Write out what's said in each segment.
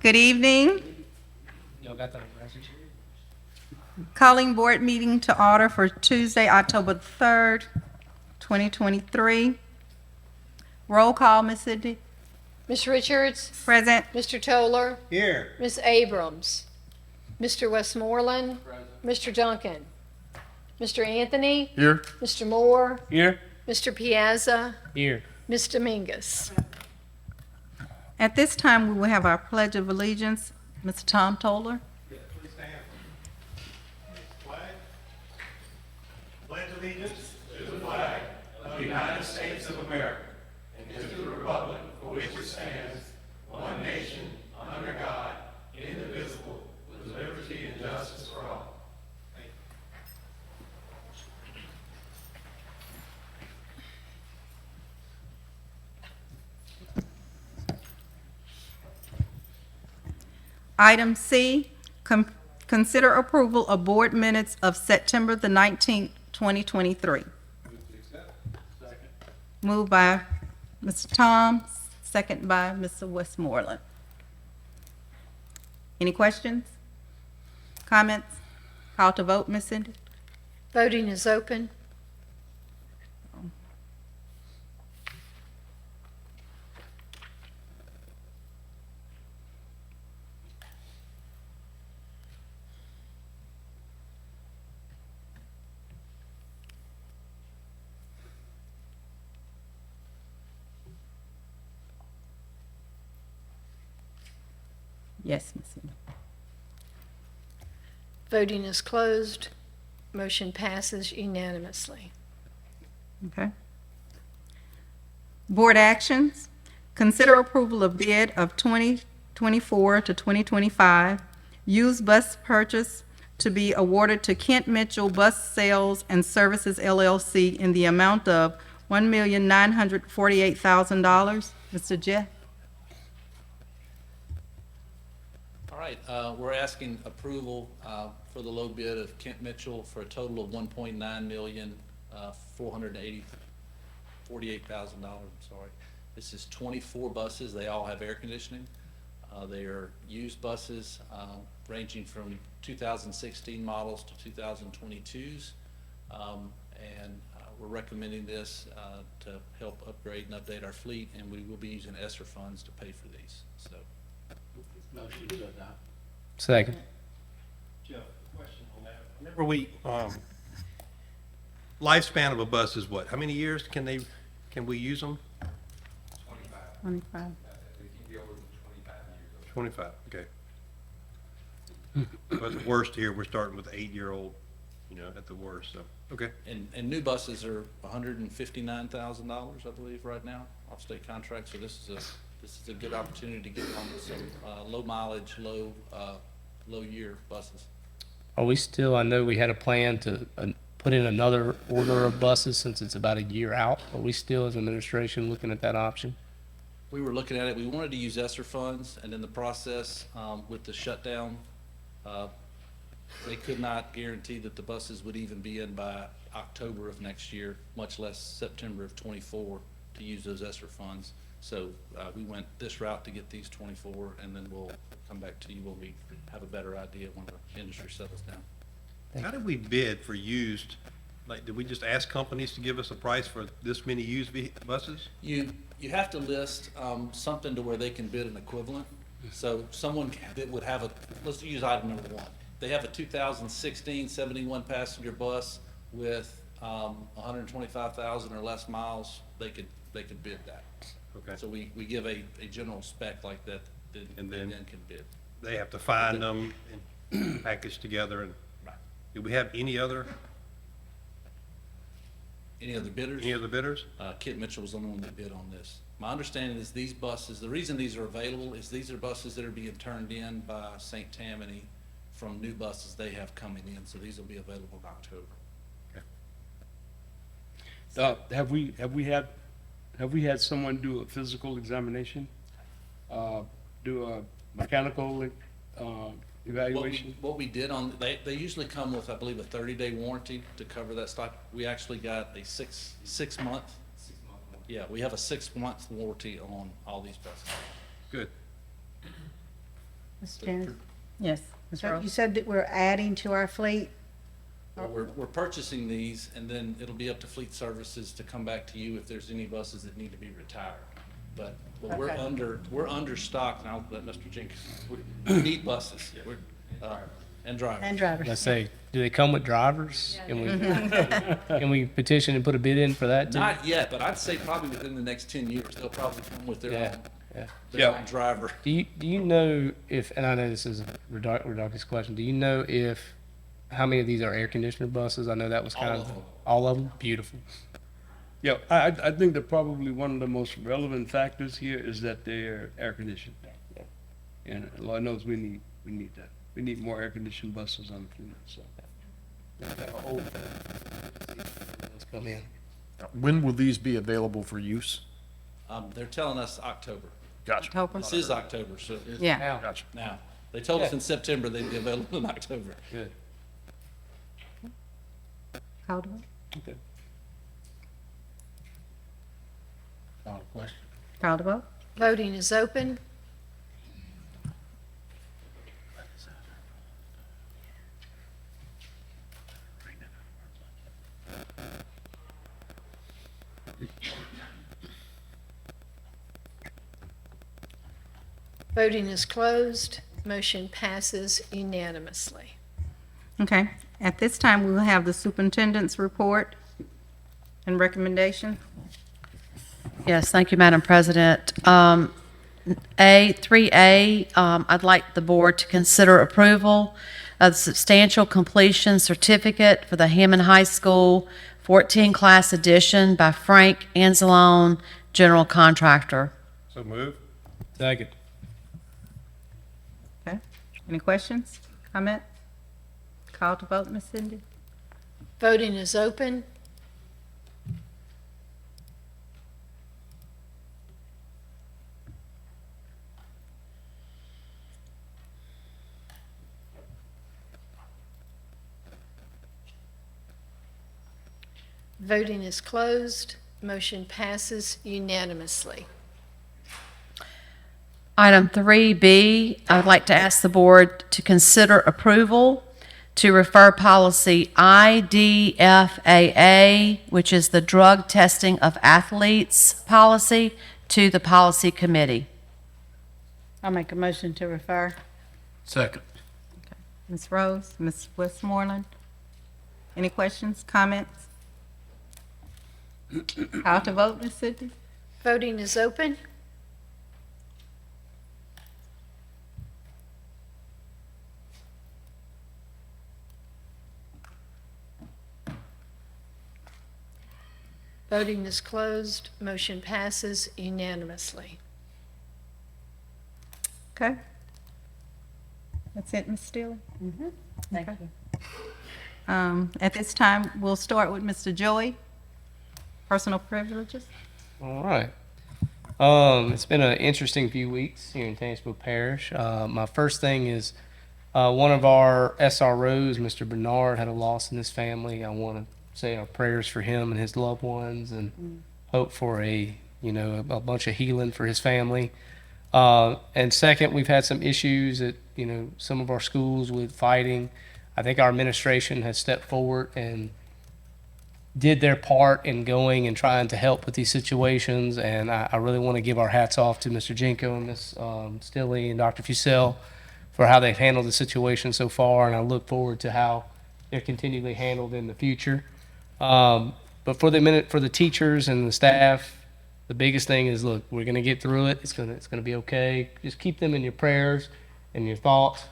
Good evening. Y'all got that message? Calling board meeting to order for Tuesday, October 3rd, 2023. Roll call, Ms. Cindy. Ms. Richards, Present. Mr. Toller, Here. Ms. Abrams, Mr. Westmoreland, Mr. Duncan, Mr. Anthony, Here. Mr. Moore, Here. Mr. Piazza, Here. Ms. Dominguez. At this time, we will have our Pledge of Allegiance. Mr. Tom Toller. Please stand. Flag. Pledge allegiance to the flag of the United States of America and to the republic for which it stands, one nation, under God, indivisible, with liberty and justice for all. Thank you. Item C, consider approval of board minutes of September the 19th, 2023. Moved by Mr. Tom, second by Mr. Westmoreland. Any questions? Comments? Call to vote, Ms. Cindy? Voting is open. Yes, Ms. Cindy. Voting is closed. Motion passes unanimously. Okay. Board actions. Consider approval of bid of 2024 to 2025 used bus purchase to be awarded to Kent Mitchell Bus Sales and Services LLC in the amount of $1,948,000. Mr. Jeff? All right, we're asking approval for the low bid of Kent Mitchell for a total of $1.9 million, $448,000, I'm sorry. This is 24 buses. They all have air conditioning. They are used buses ranging from 2016 models to 2022s. And we're recommending this to help upgrade and update our fleet, and we will be using ESSER funds to pay for these, so. Motion to adopt. Second. Jeff, question on that. Whenever we, lifespan of a bus is what? How many years can we use them? 25. 25, okay. But the worst here, we're starting with 8-year-old, at the worst, so, okay. And new buses are $159,000, I believe, right now, off state contract, so this is a good opportunity to get on some low mileage, low year buses. Are we still, I know we had a plan to put in another order of buses since it's about a year out. Are we still, as administration, looking at that option? We were looking at it, we wanted to use ESSER funds, and in the process, with the shutdown, they could not guarantee that the buses would even be in by October of next year, much less September of '24, to use those ESSER funds. So we went this route to get these 24, and then we'll come back to you when we have a better idea when the industry settles down. How did we bid for used? Like, did we just ask companies to give us a price for this many used buses? You have to list something to where they can bid an equivalent. So someone that would have let's use item number 1. They have a 2016 71 passenger bus with 125,000 or less miles. They could bid that. Okay. So we give a general spec like that, And they then- then can bid. They have to find them and package together, and Right. do we have any other Any other bidders? bidders? Kent Mitchell was the only one that bid on this. My understanding is these buses, the reason these are available is these are buses that are being turned in by St. Tammany from new buses they have coming in, so these will be available in October. Have we had someone do a physical examination? Do a mechanical evaluation? What we did on, they usually come with, I believe, a 30-day warranty to cover that stock. We actually got a six month. Yeah, we have a 6-month warranty on all these buses. Good. Mr. Janice? Yes, Ms. So you Rose? said that we're adding to our fleet? Well, we're purchasing these, and then it'll be up to Fleet Services to come back to you if there's any buses that need to be retired. But we're Okay. we're understocked, and I'll let Mr. Jenkins, we need buses, and drivers. And drivers. Let's say, do they come with drivers? Can we petition and put a bid in for that too? Not yet, but I'd say probably within the next 10 years, they'll probably come with Yeah, yeah. their own driver. Do you know if, and I know this is a ridiculous question, do you know if, how many of these are air conditioner buses? I know that was kind All of. of them. All of them? Beautiful. Yeah, I think that probably one of the most relevant factors here is that they're air conditioned. And Lord knows we need that. We need more air conditioned buses on the fleet, so. Let's come in. When will these be available for use? They're telling us October. Gotcha. October? This is October, so Yeah. Now, Gotcha. now, they told us in September they'd be available in October. good. Call the vote. Okay. Call the vote. Voting is open. Voting is closed. Motion passes unanimously. Okay, at this time, we will have the superintendent's report and recommendation. Yes, thank you, Madam President. 3A, I'd like the board to consider approval of the substantial completion certificate for the Hammond High School 14 class addition by Frank Anzalone, general contractor. So move. Second. Okay, any questions, comments? Call to vote, Ms. Cindy. Voting is open. Voting is closed. Motion passes unanimously. Item 3B, I would like to ask the board to consider approval to refer policy IDFAA, which is the drug testing of athletes policy, to the policy committee. I'll make a motion to refer. Second. Ms. Rose, Ms. Westmoreland? Any questions, comments? Call to vote, Ms. Cindy. Voting is open. Voting is closed. Motion passes unanimously. Okay. That's it, Ms. Steele? Thank Okay. you. At this time, we'll start with Mr. Joey, personal privileges. All right. It's been an interesting few weeks here in Tangipahoa Parish. My first thing is one of our SROs, Mr. Bernard, had a loss in his family. I want to say our prayers for him and his loved ones, and hope for a bunch of healing for his family. And second, we've had some issues at some of our schools with fighting. I think our administration has stepped forward and did their part in going and trying to help with these situations, and I really want to give our hats off to Mr. Jenko and Ms. Stilley and Dr. Fusel for how they've handled the situation so far, and I look forward to how they're continually handled in the future. But for the teachers and the staff, the biggest thing is, look, we're going to get through it. It's going to be okay. Just keep them in your prayers and your thoughts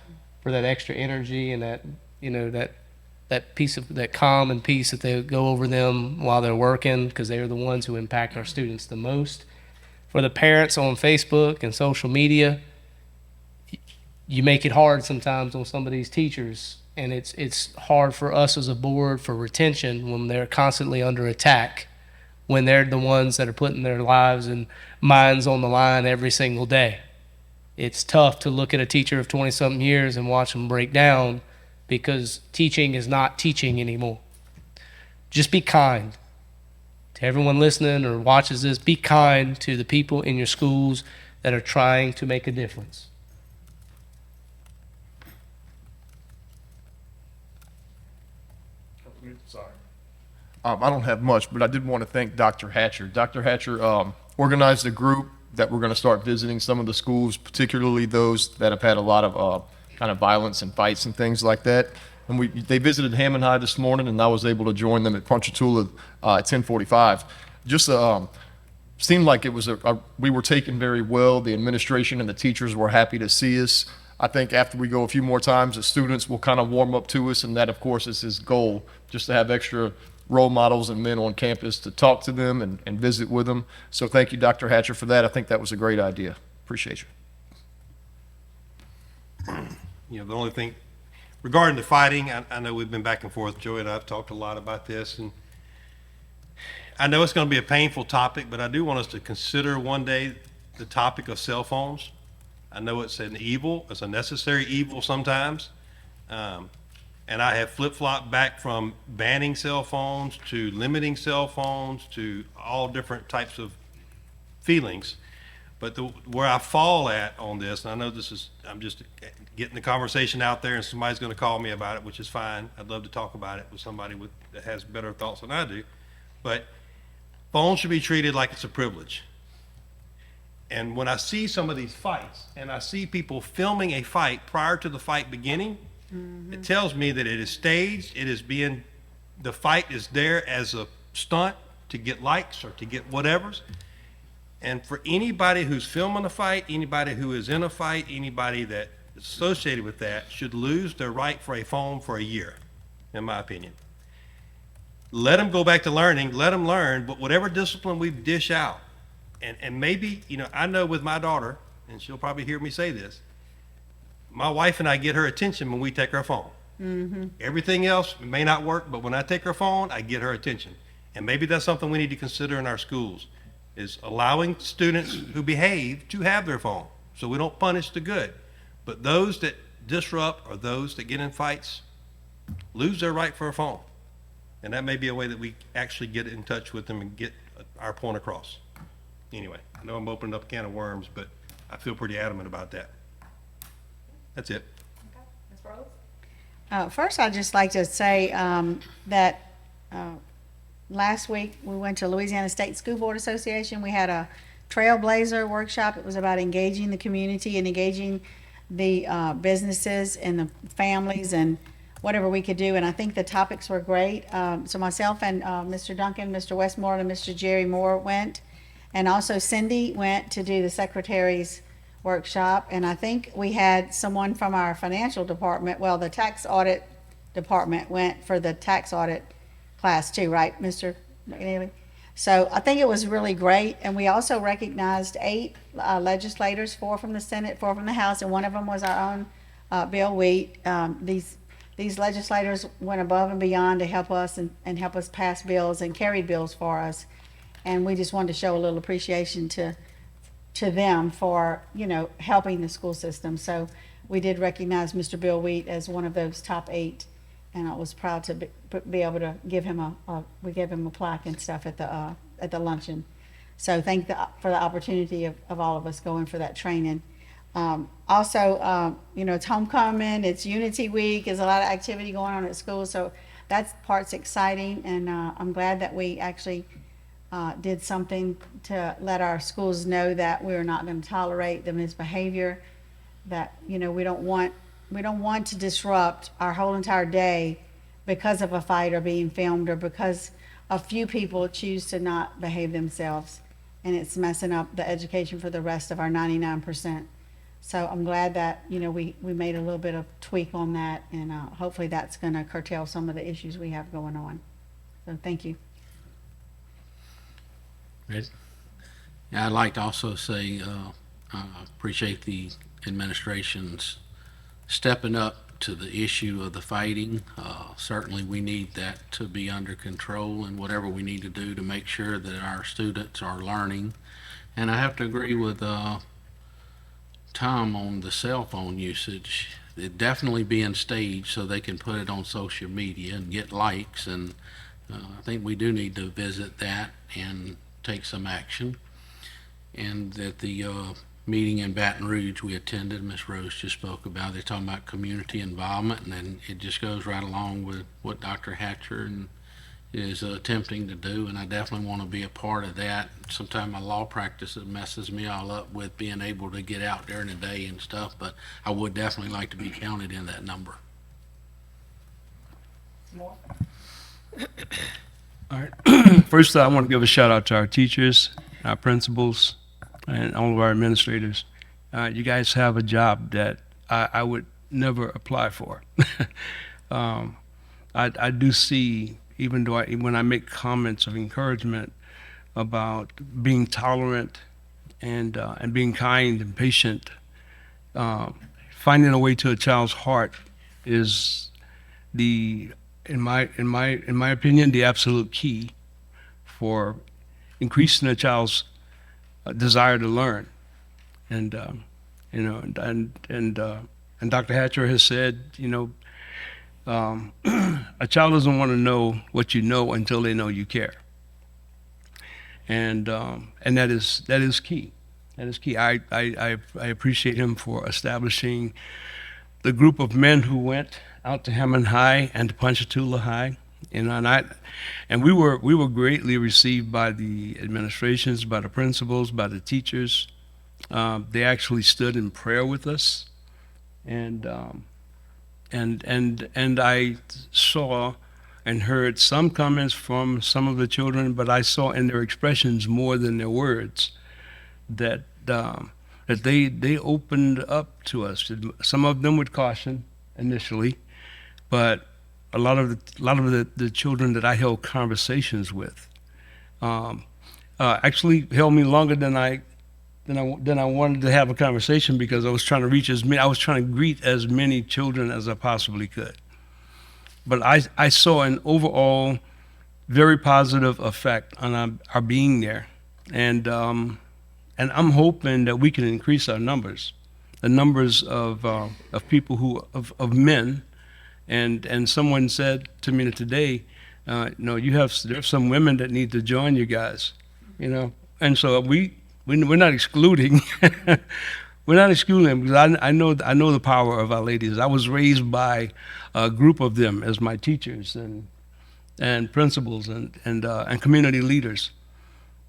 for that extra energy and that that piece of that calm and peace that they go over them while they're working, because they are the ones who impact our students the most. For the parents on Facebook and social media, you make it hard sometimes on some of these teachers, and it's hard for us as a board for retention when they're constantly under attack, when they're the ones that are putting their lives and minds on the line every single day. It's tough to look at a teacher of 20-something years and watch them break down, because teaching is not teaching anymore. Just be kind to everyone listening or watches this. Be kind to the people in your schools that are trying to make a difference. I don't have much, but I did want to thank Dr. Hatcher. Dr. Hatcher organized a group that we're going to start visiting some of the schools, particularly those that have had a lot of kind of violence and fights and things like that. And they visited Hammond High this morning, and I was able to join them at Ponchatoula at 10:45. Just seemed like it was we were taken very well. The administration and the teachers were happy to see us. I think after we go a few more times, the students will kind of warm up to us, and that, of course, is his goal, just to have extra role models and men on campus to talk to them and visit with them. So thank you, Dr. Hatcher, for that. I think that was a great idea. Appreciate you. You know, the only thing regarding the fighting, I know we've been back and forth. Joey and I have talked a lot about this, and I know it's going to be a painful topic, but I do want us to consider one day the topic of cell phones. I know it's an evil, it's a necessary evil sometimes. And I have flip-flopped back from banning cell phones to limiting cell phones to all different types of feelings. But where I fall at on this, and I know I'm just getting the conversation out there and somebody's going to call me about it, which is fine. I'd love to talk about it with somebody that has better thoughts than I do. But phones should be treated like it's a privilege. And when I see some of these fights and I see people filming a fight prior to the fight beginning, it tells me that it is staged. The fight is there as a stunt to get likes or to get whatevers. And for anybody who's filming a fight, anybody who is in a fight, anybody that is associated with that should lose their right for a phone for a year, in my opinion. Let them go back to learning, let them learn, but whatever discipline we dish out, and maybe, you know, I know with my daughter, and she'll probably hear me say this, my wife and I get her attention when we take her phone. Everything else may not work, but when I take her phone, I get her attention. And maybe that's something we need to consider in our schools, is allowing students who behave to have their phone, so we don't punish the good. But those that disrupt or those that get in fights lose their right for a phone. And that may be a way that we actually get in touch with them and get our point across. Anyway, I know I'm opening up a can of worms, but I feel pretty adamant about that. That's it. First, I'd just like to say that last week we went to Louisiana State School Board Association. We had a Trailblazer workshop. It was about engaging the community and engaging the businesses and the families and whatever we could do. And I think the topics were great. So myself and Mr. Duncan, Mr. Westmoreland, and Mr. Jerry Moore went. And also Cindy went to do the secretary's workshop. And I think we had someone from our financial department, well, the tax audit department went for the tax audit class too, right, Mr. McNeely? So I think it was really great. And we also recognized 8 legislators, 4 from the Senate, 4 from the House, and one of them was our own Bill Wheat. These legislators went above and beyond to help us and help us pass bills and carry bills for us. And we just wanted to show a little appreciation to them for, you know, helping the school system. So we did recognize Mr. Bill Wheat as one of those top 8, and I was proud to be able to give him we gave him a plaque and stuff at the luncheon. So for the opportunity of all of us going for that training. Also, you know, it's homecoming, it's Unity Week, there's a lot of activity going on at school, so that part's exciting, and I'm glad that we actually did something to let our schools know that we're not going to tolerate the misbehavior, that, you know, we don't want to disrupt our whole entire day because of a fight or being filmed or because a few people choose to not behave themselves, and it's messing up the education for the rest of our 99%. So I'm glad that, you know, we made a little bit of tweak on that, and hopefully that's going to curtail some of the issues we have going on. So thank you. Yeah, I'd like to also say I appreciate the administration's stepping up to the issue of the fighting. Certainly we need that to be under control, and whatever we need to do to make sure that our students are learning. And I have to agree with Tom on the cell phone usage. It definitely being staged so they can put it on social media and get likes, and I think we do need to visit that and take some action. And at the meeting in Baton Rouge we attended, Ms. Rose just spoke about, they're talking about community involvement, and then it just goes right along with what Dr. Hatcher is attempting to do, and I definitely want to be a part of that. Sometimes my law practice it messes me all up with being able to get out during the day and stuff, but I would definitely like to be counted in that number. First, I want to give a shout out to our teachers, our principals, and all of our administrators. You guys have a job that I would never apply for. I do see, even though when I make comments of encouragement about being tolerant and being kind and patient, finding a way to a child's heart is in my opinion, the absolute key for increasing a child's desire to learn. And you know, and Dr. Hatcher has said, you know, a child doesn't want to know what you know until they know you care. And that is key. That is key. I appreciate him for establishing the group of men who went out to Hammond High and to Ponchatoula High, and we were greatly received by the administrations, by the principals, by the teachers. They actually stood in prayer with us, and I saw and heard some comments from some of the children, but I saw in their expressions more than their words that they opened up to us. Some of them with caution initially, but a lot of the children that I held conversations with actually held me longer than I wanted to have a conversation, because I was trying to reach I was trying to greet as many children as I possibly could. But I saw an overall very positive effect on our being there, and I'm hoping that we can increase our numbers, the numbers of people of men, and someone said to me today, no, there's some women that need to join you guys, you know, and so we're not excluding. We're not excluding them, because I know the power of our ladies. I was raised by a group of them as my teachers and principals and community leaders.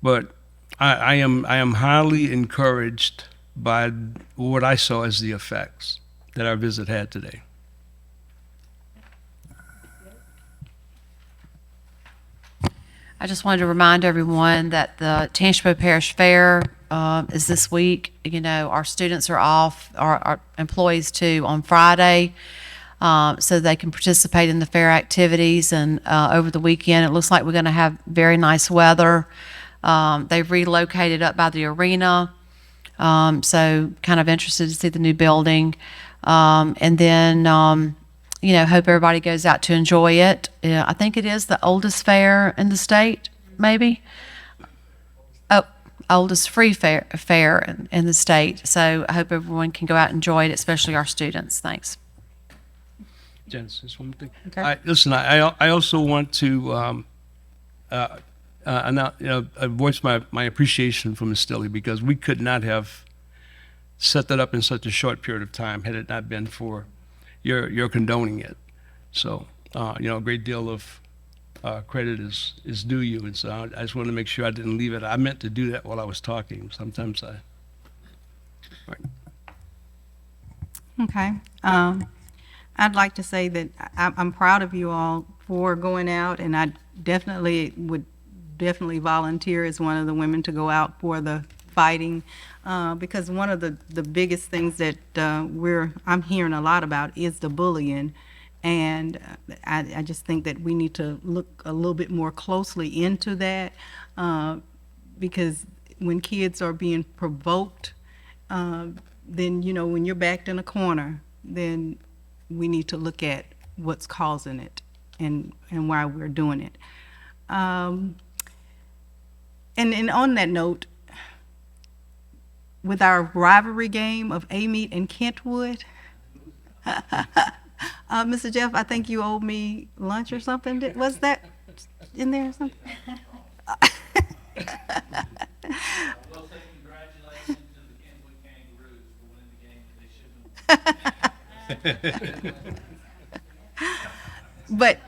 But I am highly encouraged by what I saw as the effects that our visit had today. I just wanted to remind everyone that the Tangipahoa Parish Fair is this week. You know, our students are off, our employees too, on Friday, so they can participate in the fair activities. And over the weekend, it looks like we're going to have very nice weather. They've relocated up by the arena, so kind of interested to see the new building. And then, you know, hope everybody goes out to enjoy it. I think it is the oldest fair in the state, maybe. Oh, oldest free fair in the state. So I hope everyone can go out and enjoy it, especially our students. Thanks. Janice, just one thing. Okay. Listen, I also want to voice my appreciation for Ms. Stilley, because we could not have set that up in such a short period of time had it not been for your condoning it. So, you know, a great deal of credit is due you, and so I just wanted to make sure I didn't leave it. I meant to do that while I was talking. Sometimes all right. Okay. I'd like to say that I'm proud of you all for going out, and I would definitely volunteer as one of the women to go out for the fighting, because one of the biggest things that I'm hearing a lot about is the bullying, and I just think that we need to look a little bit more closely into that, because when kids are being provoked, then, you know, when you're backed in a corner, then we need to look at what's causing it and why we're doing it. And on that note, with our rivalry game of Amite and Kentwood, Mr. Jeff, I think you owed me lunch or something. Was that in there or something? We'll say congratulations to the Kentwood Kangaroos for winning the game that they shouldn't have. But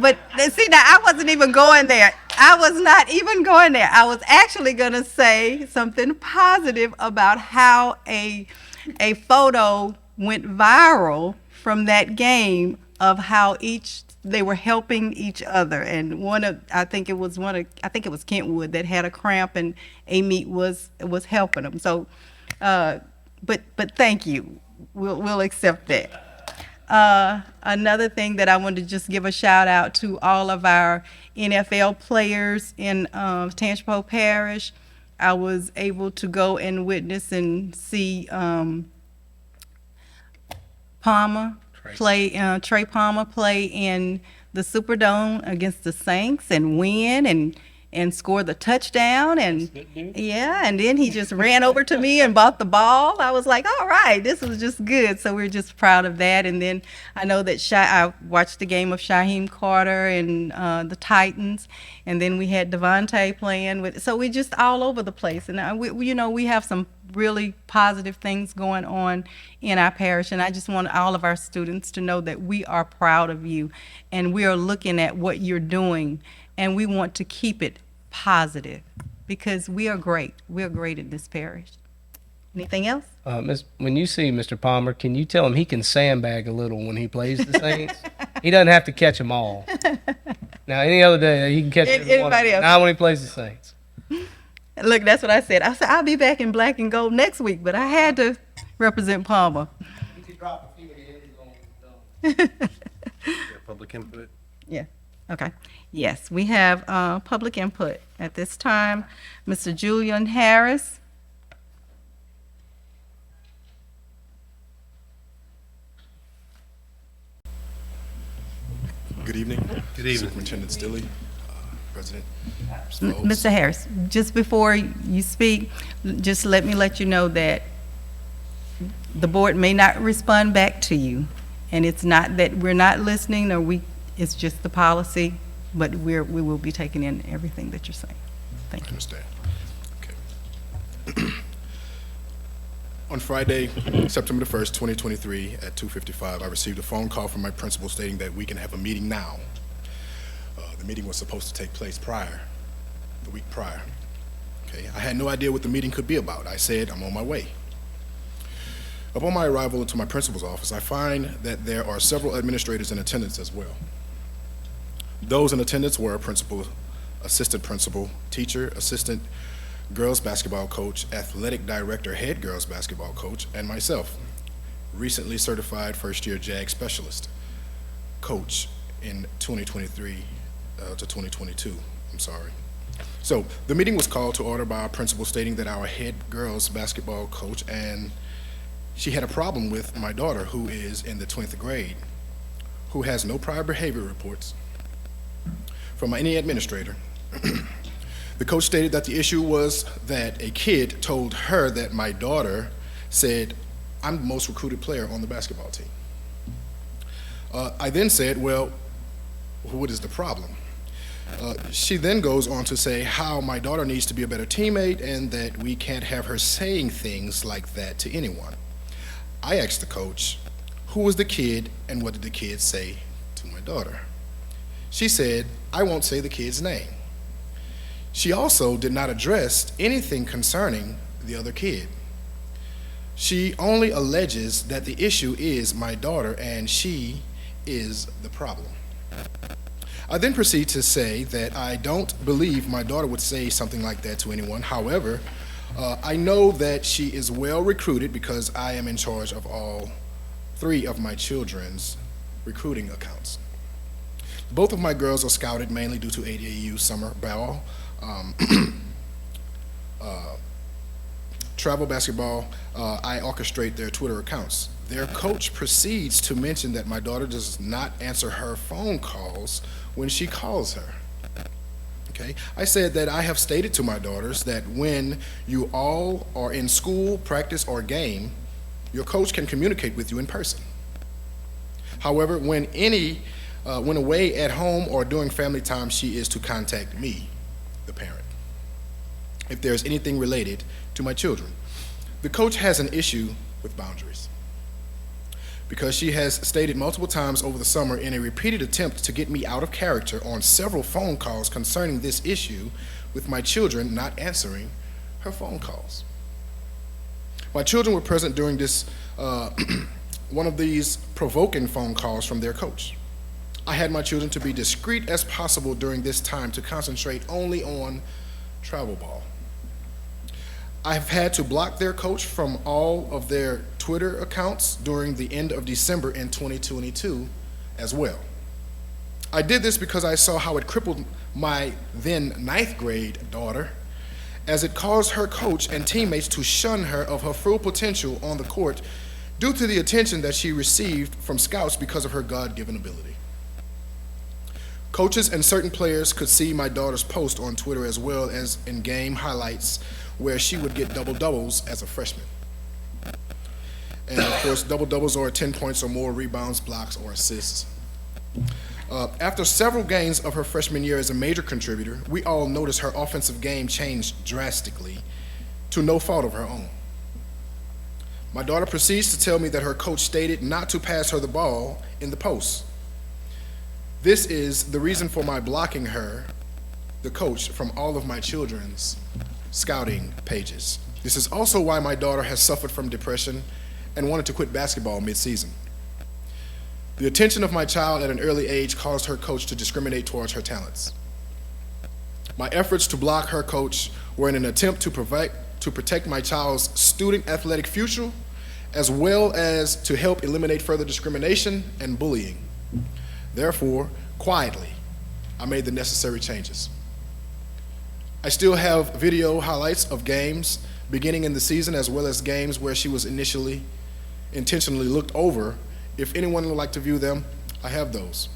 But see, now I wasn't even going there. I was not even going there. I was actually going to say something positive about how a photo went viral from that game of how they were helping each other. And I think it was Kentwood that had a cramp, and Amy was helping him. So, but thank you. We'll accept that. Another thing that I wanted to just give a shout out to all of our NFL players in Tangipahoa Parish. I was able to go and witness and see Trey Palmer play in the Superdome against the Saints and win and score the touchdown. And yeah, and then he just ran over to me and bought the ball. I was like, all right, this was just good. So we're just proud of that. And then I know that I watched the game of Shaheem Carter and the Titans, and then we had Devontae playing with. So we're just all over the place. And we have some really positive things going on in our parish, and I just want all of our students to know that we are proud of you, and we are looking at what you're doing, and we want to keep it positive because we are great. We are great in this parish. Anything else? When you see Mr. Palmer, can you tell him he can sandbag a little when he plays the Saints? He doesn't have to catch them all. Now, any other day, he can catch Anybody else? Not when he plays the Saints. Look, that's what I said. I said I'll be back in black and gold next week, but I had to represent Palmer. You can drop a few of the heads on. Public input. Yeah. Okay. Yes, we have public input at this time. Mr. Julian Harris. Good evening. Good evening. Superintendent Stilley, President. Mr. Harris, just before you speak, just let me let you know that the board may not respond back to you. And it's not that we're not listening it's just the policy, but we will be taking in everything that you're saying. Thank you. I understand. Okay. On Friday, September the 1st, 2023, at 2:55, I received a phone call from my principal stating that we can have a meeting now. The meeting was supposed to take place the week prior. Okay, I had no idea what the meeting could be about. I said, I'm on my way. Upon my arrival into my principal's office, I find that there are several administrators in attendance as well. Those in attendance were principal, assistant principal, teacher, assistant girls basketball coach, athletic director, head girls basketball coach, and myself, recently certified first-year JAG specialist coach in 2023 to 2022. I'm sorry. So the meeting was called to order by our principal stating that our head girls basketball coach and she had a problem with my daughter, who is in the 20th grade, who has no prior behavior reports from any administrator. The coach stated that the issue was that a kid told her that my daughter said, I'm the most recruited player on the basketball team. I then said, well, what is the problem? She then goes on to say how my daughter needs to be a better teammate and that we can't have her saying things like that to anyone. I asked the coach, who was the kid and what did the kid say to my daughter? She said, I won't say the kid's name. She also did not address anything concerning the other kid. She only alleges that the issue is my daughter and she is the problem. I then proceed to say that I don't believe my daughter would say something like that to anyone. However, I know that she is well recruited because I am in charge of all 3 of my children's recruiting accounts. Both of my girls are scouted mainly due to AAU summer ball, travel basketball. I orchestrate their Twitter accounts. Their coach proceeds to mention that my daughter does not answer her phone calls when she calls her. Okay. I said that I have stated to my daughters that when you all are in school, practice, or game, your coach can communicate with you in person. However, when away at home or during family time, she is to contact me, the parent, if there's anything related to my children. The coach has an issue with boundaries. because she has stated multiple times over the summer in a repeated attempt to get me out of character on several phone calls concerning this issue with my children not answering her phone calls. My children were present during this one of these provoking phone calls from their coach. I had my children to be discreet as possible during this time to concentrate only on travel ball. I have had to block their coach from all of their Twitter accounts during the end of December in 2022 as well. I did this because I saw how it crippled my then 9th grade daughter, as it caused her coach and teammates to shun her of her full potential on the court due to the attention that she received from scouts because of her God-given ability. Coaches and certain players could see my daughter's post on Twitter as well as in game highlights where she would get double-doubles as a freshman. And of course, double-doubles are 10 points or more, rebounds, blocks, or assists. After several games of her freshman year as a major contributor, we all noticed her offensive game changed drastically to no fault of her own. My daughter proceeds to tell me that her coach stated not to pass her the ball in the post. This is the reason for my blocking her, the coach, from all of my children's scouting pages. This is also why my daughter has suffered from depression and wanted to quit basketball mid-season. The attention of my child at an early age caused her coach to discriminate towards her talents. My efforts to block her coach were in an attempt to protect my child's student athletic future, as well as to help eliminate further discrimination and bullying. Therefore, quietly, I made the necessary changes. I still have video highlights of games beginning in the season, as well as games where she was intentionally looked over. If anyone would like to view them, I have those.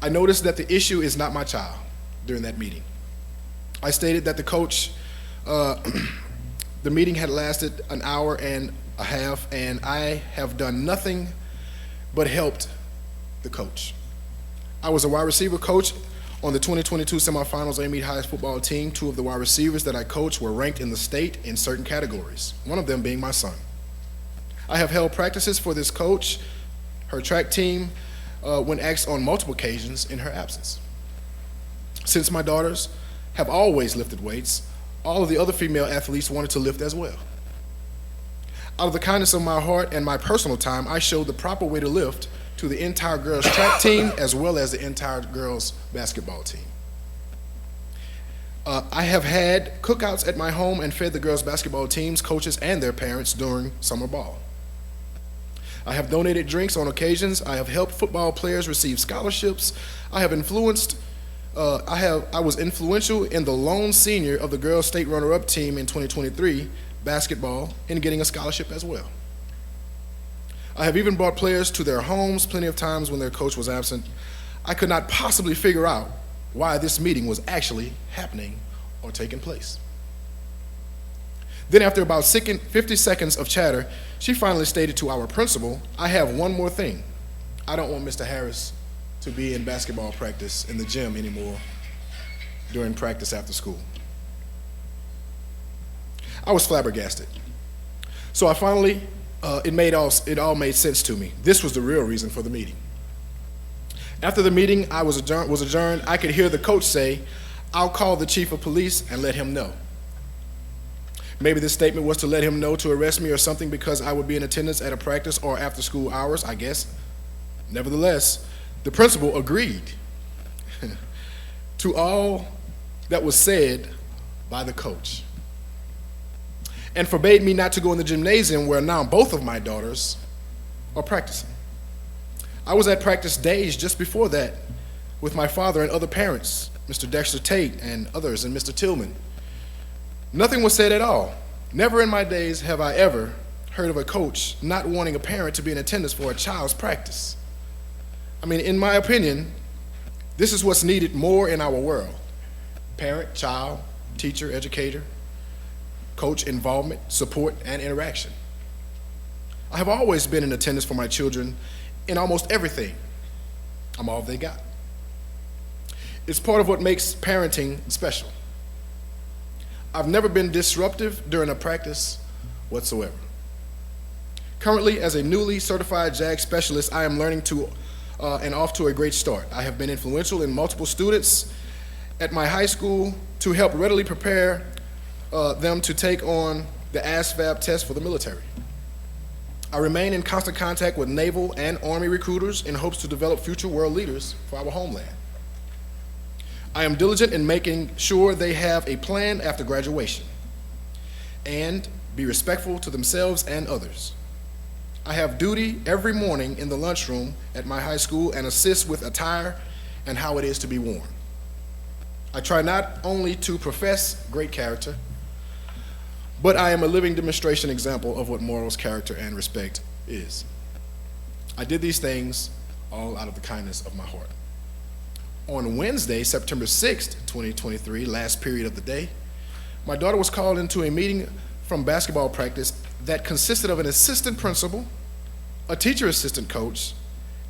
I noticed that the issue is not my child during that meeting. I stated that the coach, the meeting had lasted an hour and a half, and I have done nothing but helped the coach. I was a wide receiver coach on the 2022 semifinals Amite High football team. 2 of the wide receivers that I coached were ranked in the state in certain categories, one of them being my son. I have held practices for this coach, her track team, when asked on multiple occasions in her absence. Since my daughters have always lifted weights, all of the other female athletes wanted to lift as well. Out of the kindness of my heart and my personal time, I showed the proper way to lift to the entire girls track team as well as the entire girls basketball team. I have had cookouts at my home and fed the girls basketball teams, coaches, and their parents during summer ball. I have donated drinks on occasions. I have helped football players receive scholarships. I was influential in the lone senior of the girls state runner-up team in 2023 basketball in getting a scholarship as well. I have even brought players to their homes plenty of times when their coach was absent. I could not possibly figure out why this meeting was actually happening or taking place. Then after about 50 seconds of chatter, she finally stated to our principal, I have one more thing. I don't want Mr. Harris to be in basketball practice in the gym anymore during practice after school. I was flabbergasted. So I finally, it all made sense to me. This was the real reason for the meeting. After the meeting was adjourned, I could hear the coach say, I'll call the chief of police and let him know. Maybe this statement was to let him know to arrest me or something because I would be in attendance at a practice or after school hours, I guess. Nevertheless, the principal agreed to all that was said by the coach and forbade me not to go in the gymnasium where now both of my daughters are practicing. I was at practice days just before that with my father and other parents, Mr. Dexter Tate and others, and Mr. Tillman. Nothing was said at all. Never in my days have I ever heard of a coach not wanting a parent to be in attendance for a child's practice. I mean, in my opinion, this is what's needed more in our world. Parent, child, teacher, educator, coach involvement, support, and interaction. I have always been in attendance for my children in almost everything. I'm all they got. It's part of what makes parenting special. I've never been disruptive during a practice whatsoever. Currently, as a newly certified JAG specialist, I am learning to and off to a great start. I have been influential in multiple students at my high school to help readily prepare them to take on the ASVAB test for the military. I remain in constant contact with Naval and Army recruiters in hopes to develop future world leaders for our homeland. I am diligent in making sure they have a plan after graduation and be respectful to themselves and others. I have duty every morning in the lunchroom at my high school and assist with attire and how it is to be worn. I try not only to profess great character, but I am a living demonstration example of what morals, character, and respect is. I did these things all out of the kindness of my heart. On Wednesday, September 6th, 2023, last period of the day, my daughter was called into a meeting from basketball practice that consisted of an assistant principal, a teacher assistant coach,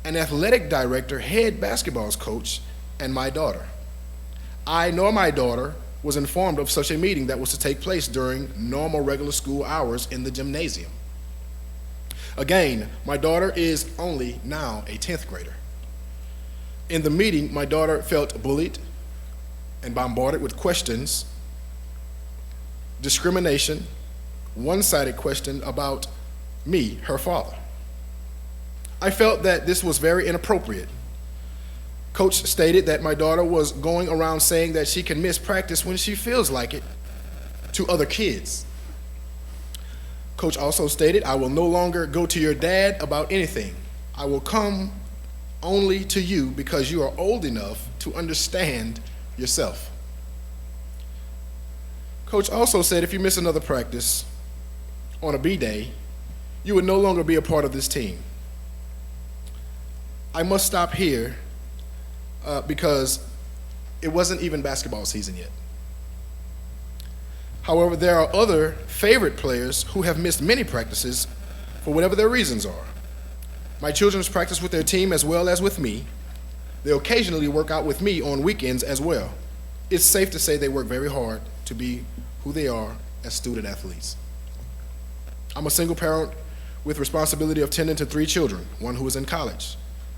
an athletic director, head basketball coach, and my daughter. I nor my daughter was informed of such a meeting that was to take place during normal regular school hours in the gymnasium. Again, my daughter is only now a 10th grader. In the meeting, my daughter felt bullied and bombarded with questions, discrimination, one-sided question about me, her father. I felt that this was very inappropriate. Coach stated that my daughter was going around saying that she can miss practice when she feels like it to other kids. Coach also stated, I will no longer go to your dad about anything. I will come only to you because you are old enough to understand yourself. Coach also said if you miss another practice on a B day, you would no longer be a part of this team. I must stop here because it wasn't even basketball season yet. However, there are other favorite players who have missed many practices for whatever their reasons are. My children practice with their team as well as with me. They occasionally work out with me on weekends as well. It's safe to say they work very hard to be who they are as student athletes. I'm a single parent with responsibility of tending to 3 children, one who is in college.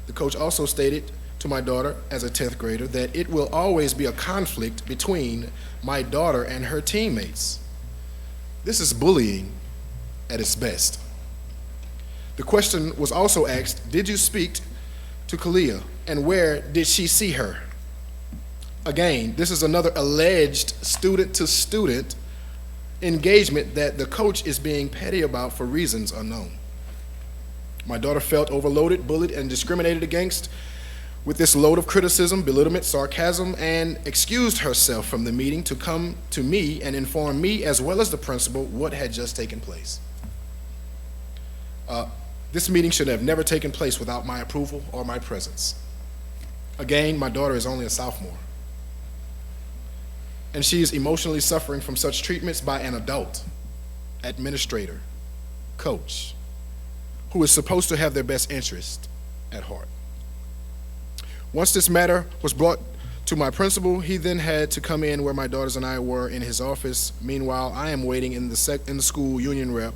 The coach also stated to my daughter as a 10th grader that it will always be a conflict between my daughter and her teammates. This is bullying at its best. The question was also asked, did you speak to Kalia and where did she see her? Again, this is another alleged student-to-student engagement that the coach is being petty about for reasons unknown. My daughter felt overloaded, bullied, and discriminated against with this load of criticism, belittlement, sarcasm, and excused herself from the meeting to come to me and inform me as well as the principal what had just taken place. This meeting should have never taken place without my approval or my presence. Again, my daughter is only a sophomore, and she is emotionally suffering from such treatments by an adult, administrator, coach, who is supposed to have their best interest at heart. Once this matter was brought to my principal, he then had to come in where my daughters and I were in his office. Meanwhile, I am waiting in the school union rep.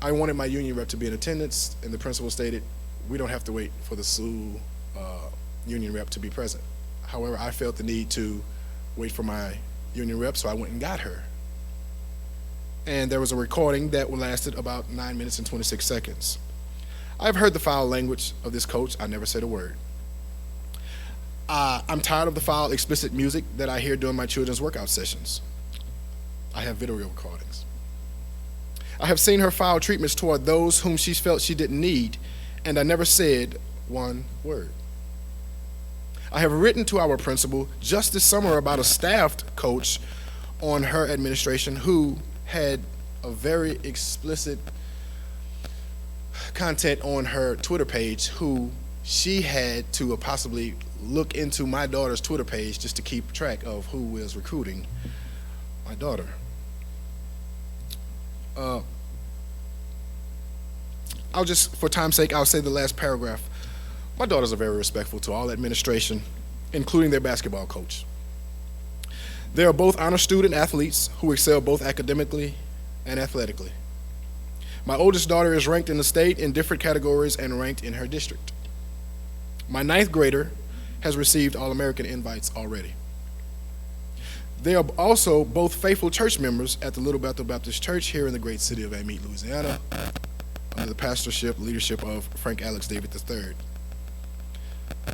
I wanted my union rep to be in attendance, and the principal stated, we don't have to wait for the school union rep to be present. However, I felt the need to wait for my union rep, so I went and got her. And there was a recording that lasted about 9 minutes and 26 seconds. I've heard the foul language of this coach. I never said a word. I'm tired of the foul, explicit music that I hear during my children's workout sessions. I have video recordings. I have seen her foul treatments toward those whom she felt she didn't need, and I never said one word. I have written to our principal just this summer about a staffed coach on her administration who had a very explicit content on her Twitter page, who she had to possibly look into my daughter's Twitter page just to keep track of who was recruiting my daughter. I'll just, for time's sake, I'll say the last paragraph. My daughters are very respectful to all administration, including their basketball coach. They are both honor student athletes who excel both academically and athletically. My oldest daughter is ranked in the state in different categories and ranked in her district. My ninth grader has received All-American invites already. They are also both faithful church members at the Little Bethel Baptist Church here in the great city of Amite, Louisiana, under the pastorship leadership of Frank Alex David III.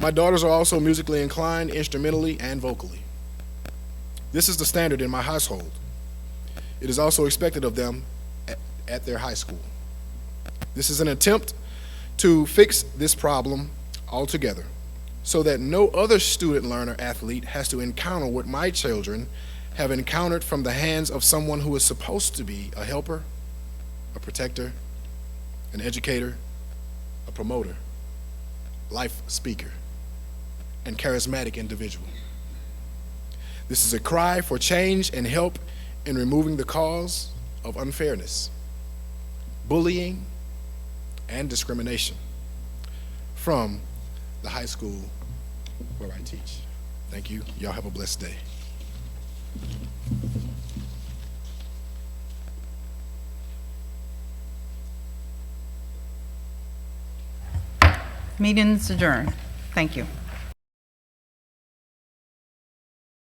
My daughters are also musically inclined, instrumentally and vocally. This is the standard in my household. It is also expected of them at their high school. This is an attempt to fix this problem altogether so that no other student, learner, athlete has to encounter what my children have encountered from the hands of someone who is supposed to be a helper, a protector, an educator, a promoter, life speaker, and charismatic individual. This is a cry for change and help in removing the cause of unfairness, bullying, and discrimination from the high school where I teach. Thank you. Y'all have a blessed day. Meeting's adjourned. Thank you.